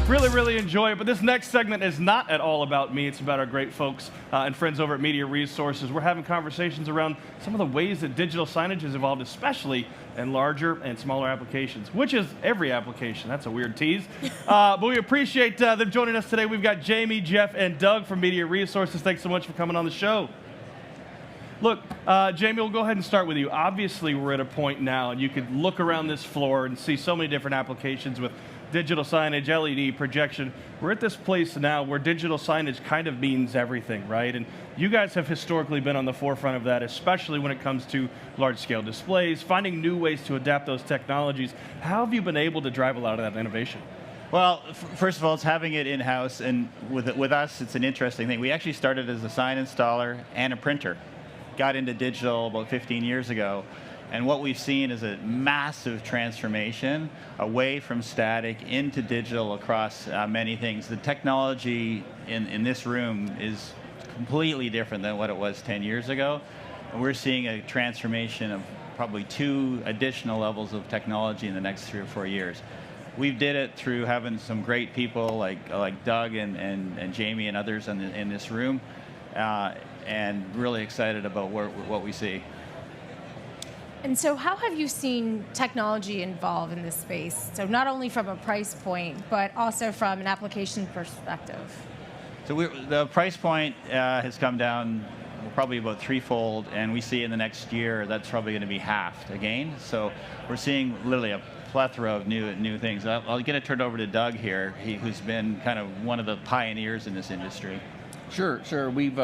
Really enjoy it. But this next segment is not at all about me. It's about our great folks and friends over at Media Resources. We're having conversations around some of the ways that digital signage has evolved, especially in larger and smaller applications, which is every application. That's a weird tease. But we appreciate them joining us today. We've got Jamie, Jeff, and Doug from Media Resources. Thanks so much for coming on the show. Look, Jamie, we'll go ahead and start with you. Obviously, we're at a point now, and you could look around this floor and see so many different applications with digital signage, LED, projection. We're at this place now where digital signage kind of means everything, right? And you guys have historically been on the forefront of that, especially when it comes to large-scale displays, finding new ways to adapt those technologies. How have you been able to drive a lot of that innovation? Well, first of all, it's having it in-house, and with us, it's an interesting thing. We actually started as a sign installer and a printer. Got into digital about 15 years ago. And what we've seen is a massive transformation away from static into digital across many things. The technology in this room is completely different than what it was 10 years ago. And we're seeing a transformation of probably 2 additional levels of technology in the next 3 or 4 years. We did it through having some great people like Doug and Jamie and others in this room, and really excited about what we see. And so how have you seen technology evolve in this space? So not only from a price point, but also from an application perspective. So the price point has come down probably about 3-fold, and we see in the next year that's probably going to be halved again. So we're seeing literally a plethora of new things. I'll get it turned over to Doug here, who's been kind of one of the pioneers in this industry. Sure. We've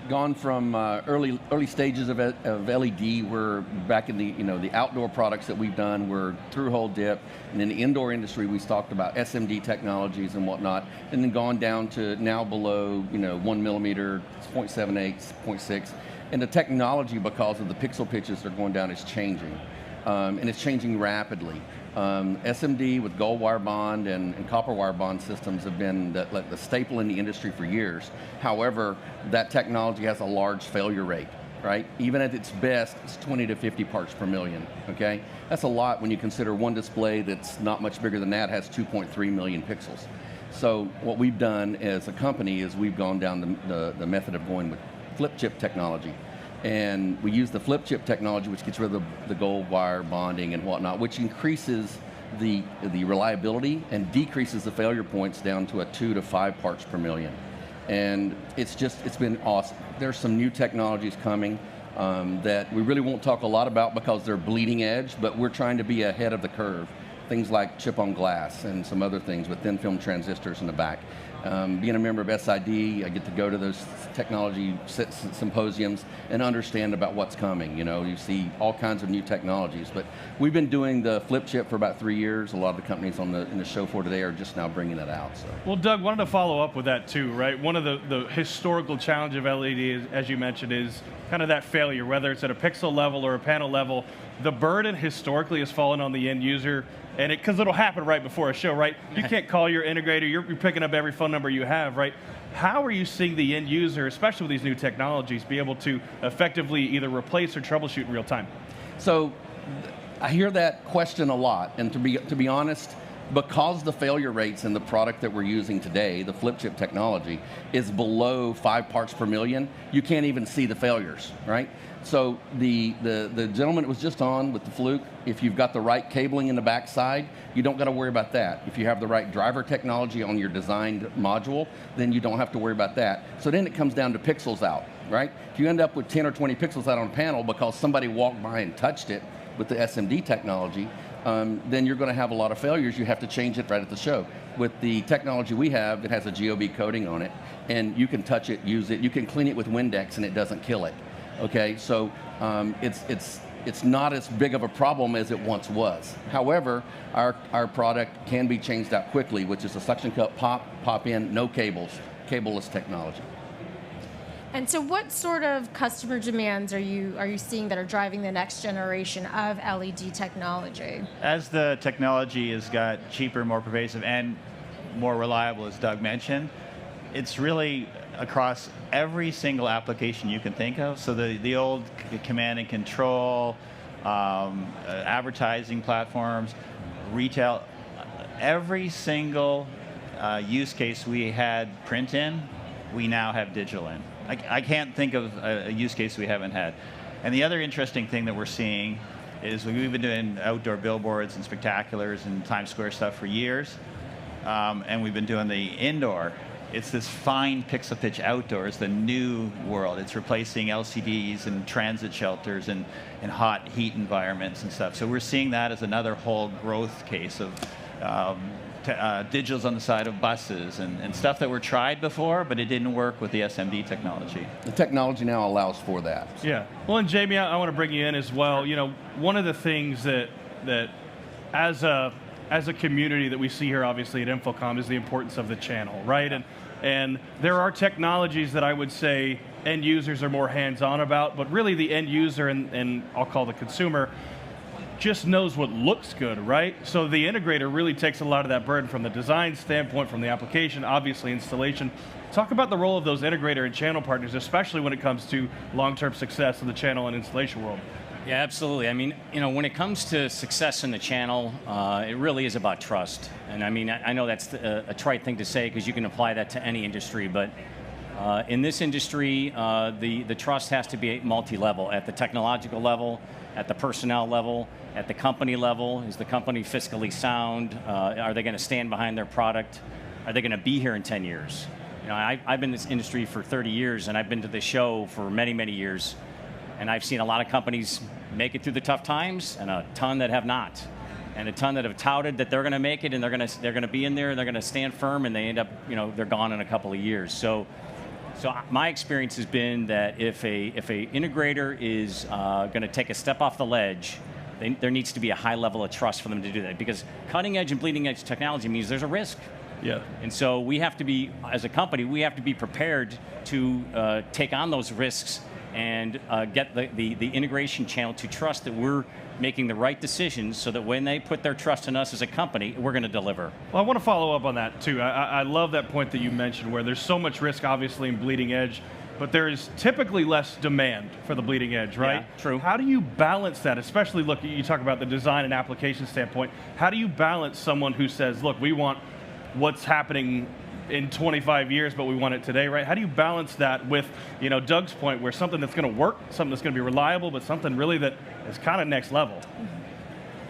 gone from early stages of LED. We're back in the outdoor products that we've done. We're through-hole dip, and in the indoor industry, we talked about SMD technologies and whatnot, and then gone down to now below 1 millimeter, 0.78, 0.6, and the technology, because of the pixel pitches that are going down, is changing, and it's changing rapidly. SMD with gold wire bond and copper wire bond systems have been the staple in the industry for years. However, that technology has a large failure rate, right? Even at its best, it's 20 to 50 parts per million, okay? That's a lot when you consider one display that's not much bigger than that has 2.3 million pixels. So what we've done as a company is we've gone down the method of going with flip chip technology. And we use the flip chip technology, which gets rid of the gold wire bonding and whatnot, which increases the reliability and decreases the failure points down to a 2 to 5 parts per million. And it's been awesome. There's some new technologies coming that we really won't talk a lot about because they're bleeding edge, but we're trying to be ahead of the curve. Things like chip on glass and some other things with thin film transistors in the back. Being a member of SID, I get to go to those technology symposiums and understand about what's coming. You see all kinds of new technologies, but we've been doing the flip chip for about 3 years. A lot of the companies in the show floor today are just now bringing it out. So. Well, Doug, wanted to follow up with that too, right? One of the historical challenge of LED, is, as you mentioned, is kind of that failure, whether it's at a pixel level or a panel level. The burden historically has fallen on the end user, and because it'll happen right before a show, right? You can't call your integrator, you're picking up every phone number you have, right? How are you seeing the end user, especially with these new technologies, be able to effectively either replace or troubleshoot in real time? So I hear that question a lot, and to be honest, because the failure rates in the product that we're using today, the flip chip technology, is below 5 parts per million, you can't even see the failures, right? So the gentleman that was just on with the Fluke, if you've got the right cabling in the backside, you don't got to worry about that. If you have the right driver technology on your designed module, then you don't have to worry about that. So then it comes down to pixels out, right? If you end up with 10 or 20 pixels out on a panel because somebody walked by and touched it with the SMD technology, then you're going to have a lot of failures. You have to change it right at the show. With the technology we have, it has a GOB coating on it, and you can touch it, use it. You can clean it with Windex, and it doesn't kill it. Okay, so it's not as big of a problem as it once was. However, our product can be changed out quickly, which is a suction cup pop in, no cables, cableless technology. And so what sort of customer demands are you seeing that are driving the next generation of LED technology? As the technology has got cheaper, more pervasive, and more reliable, as Doug mentioned, it's really across every single application you can think of. So the old command and control, advertising platforms, retail, every single use case we had print in, we now have digital in. I can't think of a use case we haven't had. And the other interesting thing that we're seeing is we've been doing outdoor billboards and spectaculars and Times Square stuff for years, and we've been doing the indoor. It's this fine pixel pitch outdoors, the new world. It's replacing LCDs and transit shelters and hot heat environments and stuff. So we're seeing that as another whole growth case of digitals on the side of buses and stuff that were tried before, but it didn't work with the SMD technology. The technology now allows for that. Yeah. Well, and Jamie, I want to bring you in as well. You know, one of the things that as a community that we see here, obviously at Infocom, is the importance of the channel, right? And there are technologies that I would say end users are more hands-on about, but really the end user and I'll call the consumer just knows what looks good, right? So the integrator really takes a lot of that burden from the design standpoint, from the application, obviously installation. Talk about the role of those integrator and channel partners, especially when it comes to long-term success of the channel and installation world. Yeah, absolutely. I mean, you know, when it comes to success in the channel, it really is about trust. And I mean, I know that's a trite thing to say because you can apply that to any industry, but in this industry, the trust has to be multi-level, at the technological level, at the personnel level, at the company level. Is the company fiscally sound? Are they going to stand behind their product? Are they going to be here in 10 years? You know, I've been in this industry for 30 years, and I've been to this show for many, many years. And I've seen a lot of companies make it through the tough times, and a ton that have not, and a ton that have touted that they're going to make it, and they're going to be in there, and they're going to stand firm, and they end up, you know, they're gone in a couple of years. So my experience has been that if a integrator is going to take a step off the ledge, there needs to be a high level of trust for them to do that, because cutting edge and bleeding edge technology means there's a risk. Yeah. And so we have to be, as a company, we have to be prepared to take on those risks and get the integration channel to trust that we're making the right decisions so that when they put their trust in us as a company, we're going to deliver. Well, I want to follow up on that too. I love that point that you mentioned where there's so much risk, obviously, in bleeding edge, but there is typically less demand for the bleeding edge, right? Yeah, true. How do you balance that? Especially, look, you talk about the design and application standpoint. How do you balance someone who says, look, we want what's happening in 25 years, but we want it today, right? How do you balance that with, you know, Doug's point, where something that's going to work, something that's going to be reliable, but something really that is kind of next level?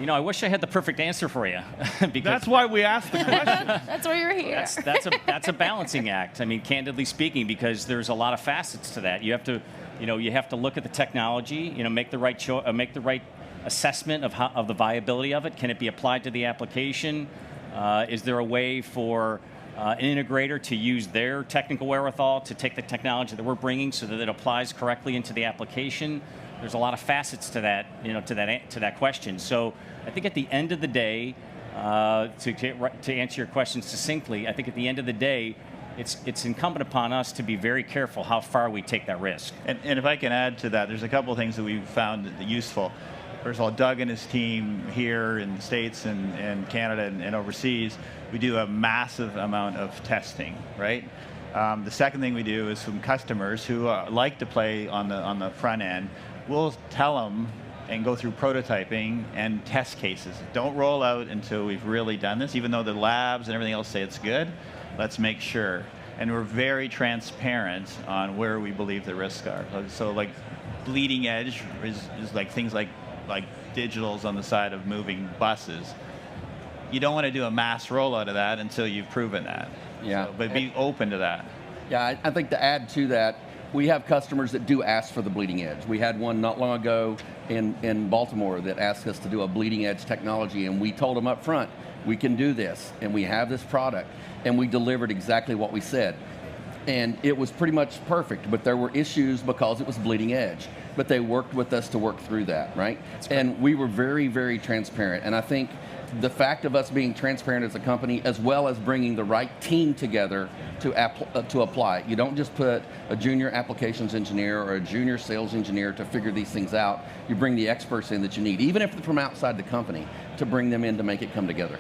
You know, I wish I had the perfect answer for you. Because that's why we asked the question. That's why you're here. That's a balancing act. I mean, candidly speaking, because there's a lot of facets to that. You have to, you know, you have to look at the technology. You know, make the right assessment of the viability of it. Can it be applied to the application? Is there a way for an integrator to use their technical wherewithal to take the technology that we're bringing so that it applies correctly into the application? There's a lot of facets to that, you know, to that question. So I think at the end of the day, to answer your question succinctly, I think at the end of the day, it's incumbent upon us to be very careful how far we take that risk. And if I can add to that, there's a couple of things that we've found useful. First of all, Doug and his team here in the States and Canada and overseas, we do a massive amount of testing, right? The second thing we do is from customers who like to play on the front end, we'll tell them and go through prototyping and test cases. Don't roll out until we've really done this, even though the labs and everything else say it's good. Let's make sure. And we're very transparent on where we believe the risks are. So like bleeding edge is like things like digitals on the side of moving buses. You don't want to do a mass rollout of that until you've proven that. Yeah. So, but be open to that. Yeah, I think to add to that, we have customers that do ask for the bleeding edge. We had one not long ago in Baltimore that asked us to do a bleeding edge technology, and we told them up front, we can do this, and we have this product, and we delivered exactly what we said. And it was pretty much perfect, but there were issues because it was bleeding edge. But they worked with us to work through that, right? And we were very, very transparent. And I think the fact of us being transparent as a company, as well as bringing the right team together to apply. You don't just put a junior applications engineer or a junior sales engineer to figure these things out. You bring the experts in that you need, even if they're from outside the company, to bring them in to make it come together.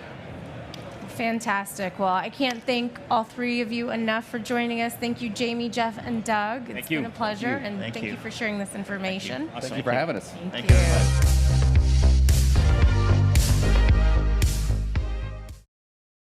Fantastic. Well, I can't thank all three of you enough for joining us. Thank you, Jamie, Jeff, and Doug. It's been a pleasure, and thank you for sharing this information. Thank you for having us. Thank you.